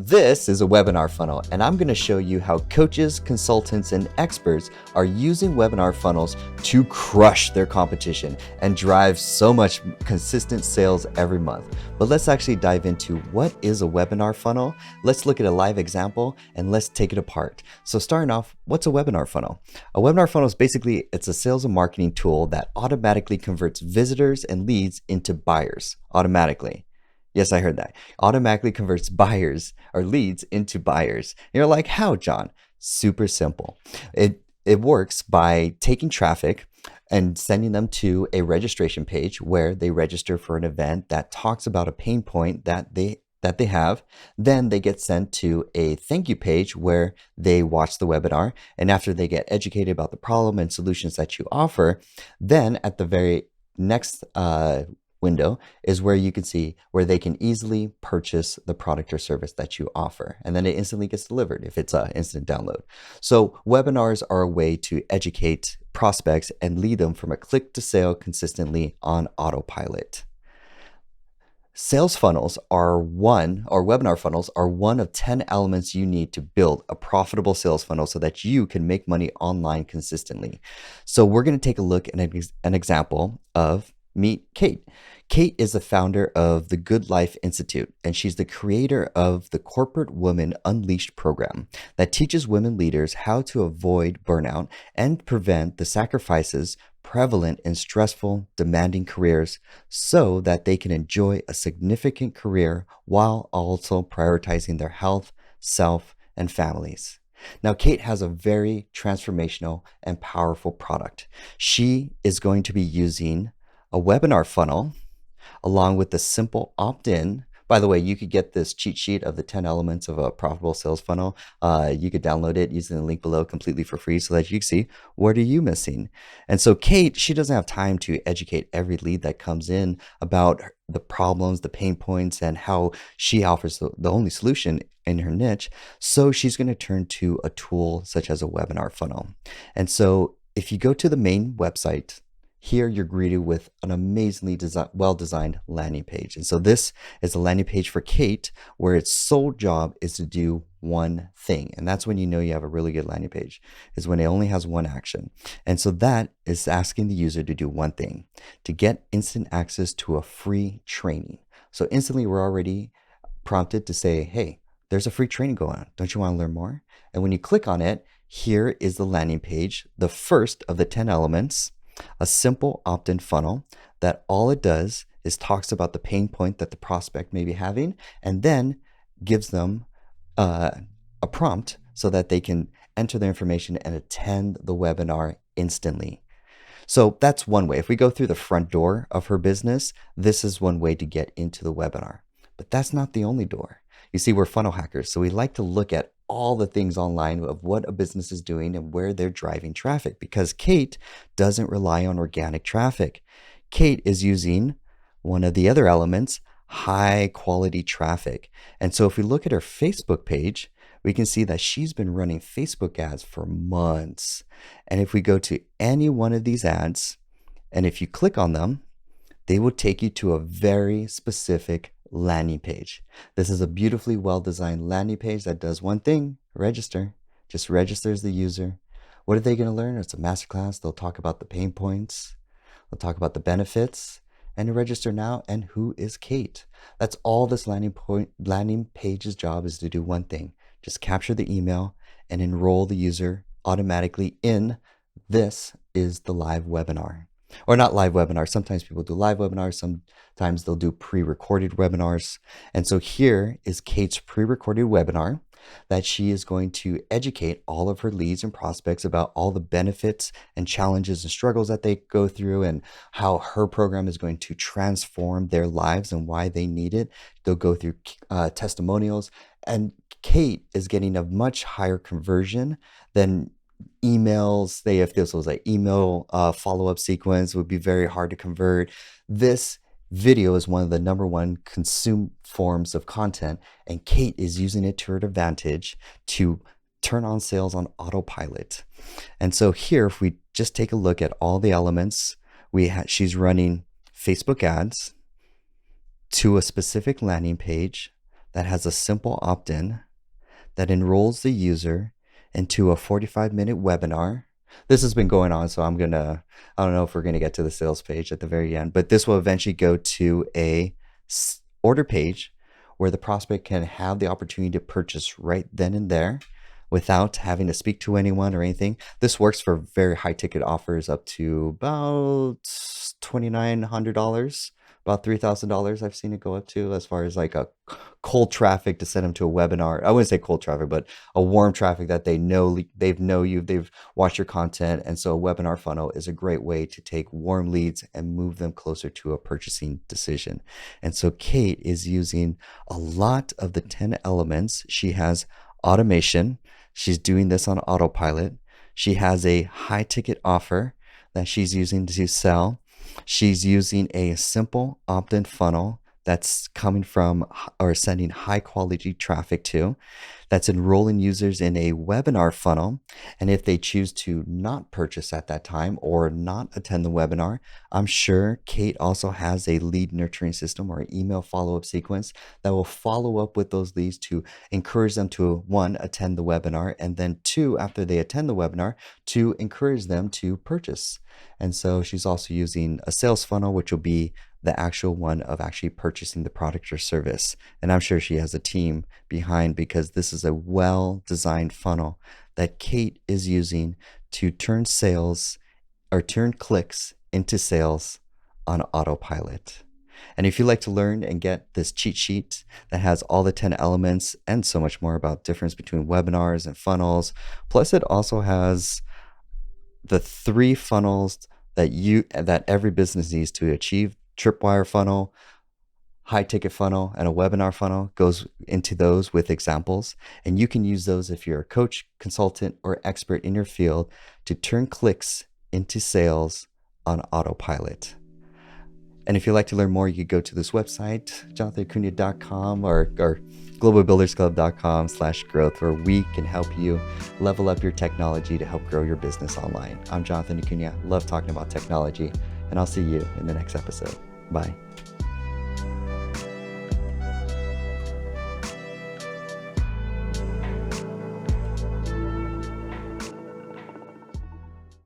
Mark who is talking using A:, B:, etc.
A: This is a webinar funnel, and I'm going to show you how coaches, consultants, and experts are using webinar funnels to crush their competition and drive so much consistent sales every month. But let's actually dive into what is a webinar funnel. Let's look at a live example and let's take it apart. So starting off, what's a webinar funnel? A webinar funnel is basically, it's a sales and marketing tool that automatically converts visitors and leads into buyers automatically. Yes, I heard that. Automatically converts buyers or leads into buyers. You're like, how, John? Super simple. It works by taking traffic and sending them to a registration page where they register for an event that talks about a pain point that they have. Then they get sent to a thank you page where they watch the webinar. And after they get educated about the problem and solutions that you offer, then at the very next window is where you can see where they can easily purchase the product or service that you offer. And then it instantly gets delivered if it's an instant download. So webinars are a way to educate prospects and lead them from a click to sale consistently on autopilot. Sales funnels are webinar funnels are one of 10 elements you need to build a profitable sales funnel so that you can make money online consistently. So we're going to take a look at an example of meet Kate. Kate is the founder of the Good Life Institute, and she's the creator of the Corporate Woman Unleashed program that teaches women leaders how to avoid burnout and prevent the sacrifices prevalent in stressful, demanding careers so that they can enjoy a significant career while also prioritizing their health, self, and families. Now, Kate has a very transformational and powerful product. She is going to be using a webinar funnel along with the simple opt-in. By the way, you could get this cheat sheet of the 10 elements of a profitable sales funnel. You could download it using the link below completely for free so that you can see what are you missing. And so Kate, she doesn't have time to educate every lead that comes in about the problems, the pain points, and how she offers the only solution in her niche. So she's going to turn to a tool such as a webinar funnel. And so if you go to the main website, here you're greeted with an amazingly well-designed landing page. And so this is a landing page for Kate where its sole job is to do one thing. And that's when you know you have a really good landing page, is when it only has one action. And so that is asking the user to do one thing, to get instant access to a free training. So instantly we're already prompted to say, hey, there's a free training going on. Don't you want to learn more? And when you click on it, here is the landing page, the first of the 10 elements. A simple opt-in funnel that all it does is talks about the pain point that the prospect may be having and then gives them a prompt so that they can enter their information and attend the webinar instantly. So that's one way. If we go through the front door of her business, this is one way to get into the webinar. But that's not the only door. You see, we're funnel hackers, so we like to look at all the things online of what a business is doing and where they're driving traffic, because Kate doesn't rely on organic traffic. Kate is using one of the other elements, high quality traffic. And so if we look at her Facebook page, we can see that she's been running Facebook ads for months. And if we go to any one of these ads, and if you click on them, they will take you to a very specific landing page. This is a beautifully well-designed landing page that does one thing, register. Just registers the user. What are they going to learn? It's a masterclass. They'll talk about the pain points. They'll talk about the benefits. And register now. And who is Kate? That's all this landing page's job is, to do one thing. Just capture the email and enroll the user automatically in this is the live webinar. Or not live webinars. Sometimes people do live webinars. Sometimes they'll do pre-recorded webinars. And so here is Kate's pre-recorded webinar that she is going to educate all of her leads and prospects about all the benefits and challenges and struggles that they go through and how her program is going to transform their lives and why they need it. They'll go through testimonials. And Kate is getting a much higher conversion than emails. If this was an email follow-up sequence, it would be very hard to convert. This video is one of the number one consumed forms of content, and Kate is using it to her advantage to turn on sales on autopilot. And so here, if we just take a look at all the elements, she's running Facebook ads to a specific landing page that has a simple opt-in that enrolls the user into a 45-minute webinar. This has been going on, so I don't know if we're gonna get to the sales page at the very end, but this will eventually go to a order page where the prospect can have the opportunity to purchase right then and there without having to speak to anyone or anything. This works for very high ticket offers up to about $2,900, about $3,000 I've seen it go up to, as far as like a cold traffic to send them to a webinar. I wouldn't say cold traffic, but a warm traffic that they know they've watched your content. And so a webinar funnel is a great way to take warm leads and move them closer to a purchasing decision. And so Kate is using a lot of the 10 elements. She has automation. She's doing this on autopilot. She has a high ticket offer that she's using to sell. She's using a simple opt-in funnel that's coming from or sending high quality traffic to, that's enrolling users in a webinar funnel. And if they choose to not purchase at that time or not attend the webinar, I'm sure Kate also has a lead nurturing system or an email follow-up sequence that will follow up with those leads to encourage them to, one, attend the webinar, and then two, after they attend the webinar, to encourage them to purchase. And so she's also using a sales funnel, which will be the actual one of actually purchasing the product or service. And I'm sure she has a team behind, because this is a well-designed funnel that Kate is using to turn sales or turn clicks into sales on autopilot. And if you'd like to learn and get this cheat sheet that has all the 10 elements and so much more about difference between webinars and funnels, plus it also has the 3 funnels that every business needs to achieve: tripwire funnel, high ticket funnel, and a webinar funnel, goes into those with examples. And you can use those if you're a coach, consultant, or expert in your field to turn clicks into sales on autopilot. And if you'd like to learn more, you could go to this website, jonathanacuna.com or globalbuildersclub.com/growth, where we can help you level up your technology to help grow your business online. I'm Jonathan Acuna. Love talking about technology, and I'll see you in the next episode. Bye.